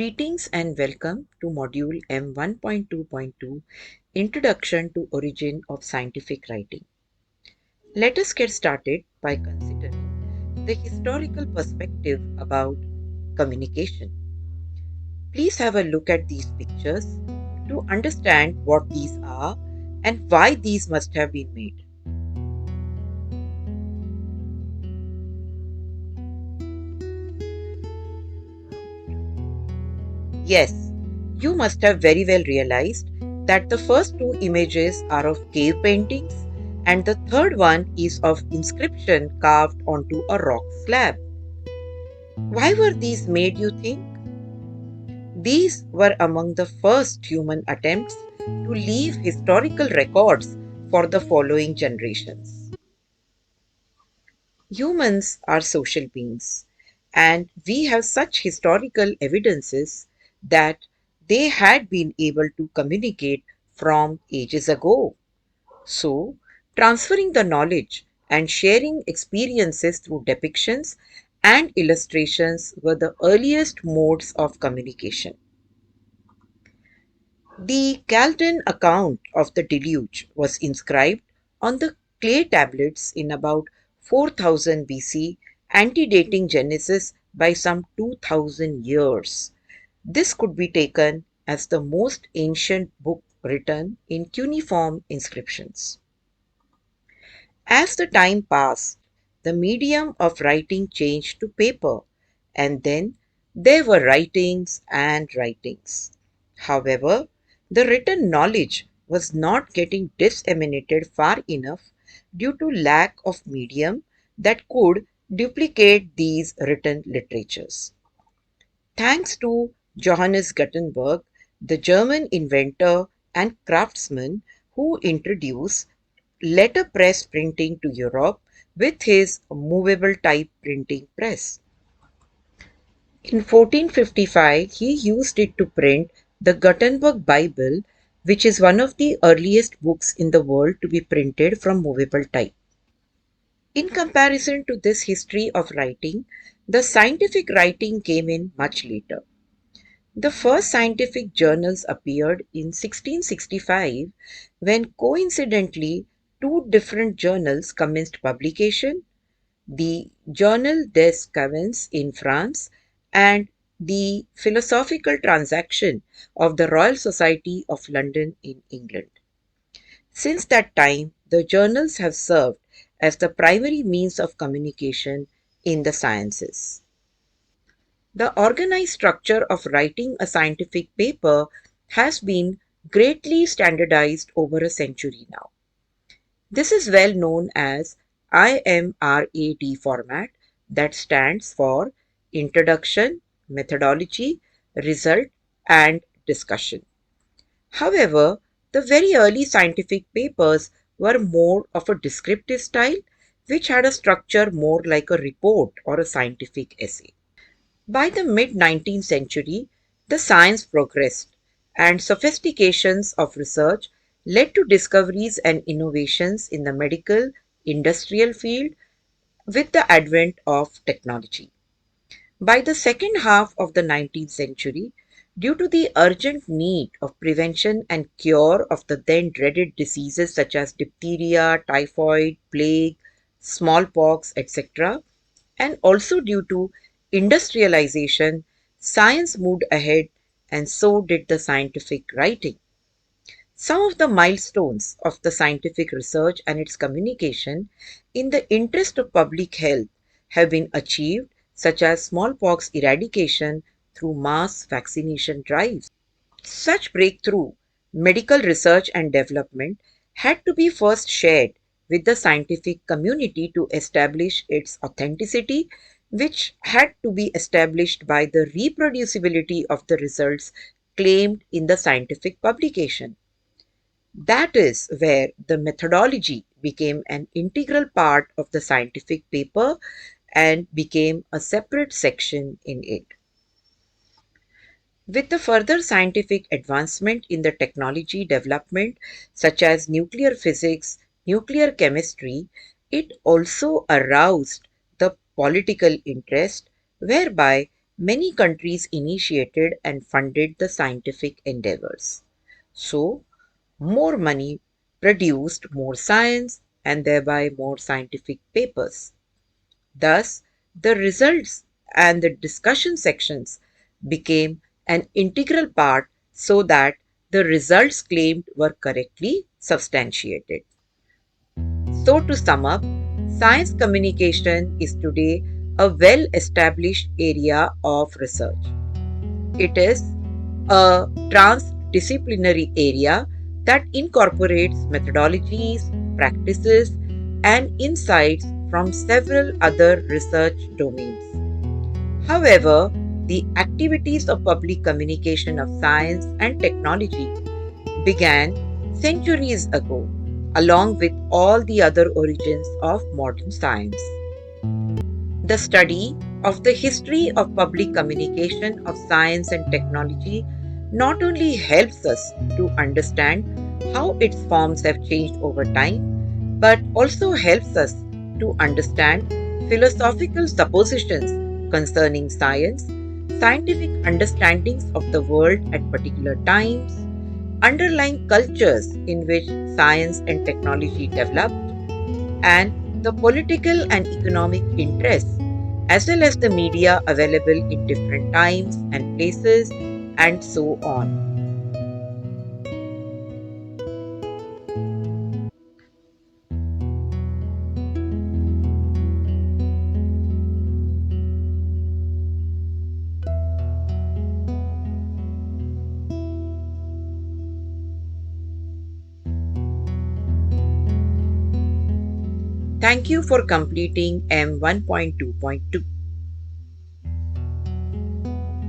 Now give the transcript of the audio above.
Greetings and welcome to Module M1.2.2 Introduction to Origin of Scientific Writing. Let us get started by considering the historical perspective about communication. Please have a look at these pictures to understand what these are and why these must have been made. Yes, you must have very well realized that the first two images are of cave paintings and the third one is of inscription carved onto a rock slab. Why were these made, you think? These were among the first human attempts to leave historical records for the following generations. Humans are social beings, and we have such historical evidences that they had been able to communicate from ages ago. So, transferring the knowledge and sharing experiences through depictions and illustrations were the earliest modes of communication. The Chaldean account of the deluge was inscribed on the clay tablets in about 4000 BC, antedating Genesis by some 2000 years. This could be taken as the most ancient book written in cuneiform inscriptions. As the time passed, the medium of writing changed to paper, and then there were writings and writings. However, the written knowledge was not getting disseminated far enough due to lack of medium that could duplicate these written literatures. Thanks to Johannes Gutenberg, the German inventor and craftsman who introduced letterpress printing to Europe with his movable type printing press. In 1455, he used it to print the Gutenberg Bible, which is one of the earliest books in the world to be printed from movable type. In comparison to this history of writing, the scientific writing came in much later. The first scientific journals appeared in 1665 when coincidentally two different journals commenced publication, the Journal des Sciences in France and the Philosophical Transaction of the Royal Society of London in England. Since that time, the journals have served as the primary means of communication in the sciences. The organized structure of writing a scientific paper has been greatly standardized over a century now. This is well known as IMRAD format, that stands for Introduction, Methodology, Result, and Discussion. However, the very early scientific papers were more of a descriptive style, which had a structure more like a report or a scientific essay. By the mid 19th century, the science progressed, and sophistications of research led to discoveries and innovations in the medical, industrial field with the advent of technology. By the second half of the 19th century, due to the urgent need of prevention and cure of the then dreaded diseases such as diphtheria, typhoid, plague, smallpox, etc., and also due to industrialization, science moved ahead and so did the scientific writing. Some of the milestones of the scientific research and its communication in the interest of public health have been achieved, such as smallpox eradication through mass vaccination drives. Such breakthrough medical research and development had to be first shared with the scientific community to establish its authenticity, which had to be established by the reproducibility of the results claimed in the scientific publication. That is where the methodology became an integral part of the scientific paper and became a separate section in it. With the further scientific advancement in the technology development, such as nuclear physics, nuclear chemistry, it also aroused the political interest, whereby many countries initiated and funded the scientific endeavors. So, more money produced more science and thereby more scientific papers. Thus, the results and the discussion sections became an integral part so that the results claimed were correctly substantiated. So, to sum up, science communication is today a well established area of research. It is a transdisciplinary area that incorporates methodologies, practices, and insights from several other research domains. However, the activities of public communication of science and technology began centuries ago, along with all the other origins of modern science. The study of the history of public communication of science and technology not only helps us to understand how its forms have changed over time, but also helps us to understand philosophical suppositions concerning science, scientific understandings of the world at particular times, underlying cultures in which science and technology developed, and the political and economic interests, as well as the media available in different times and places, and so on. Thank you for completing M1.2.2.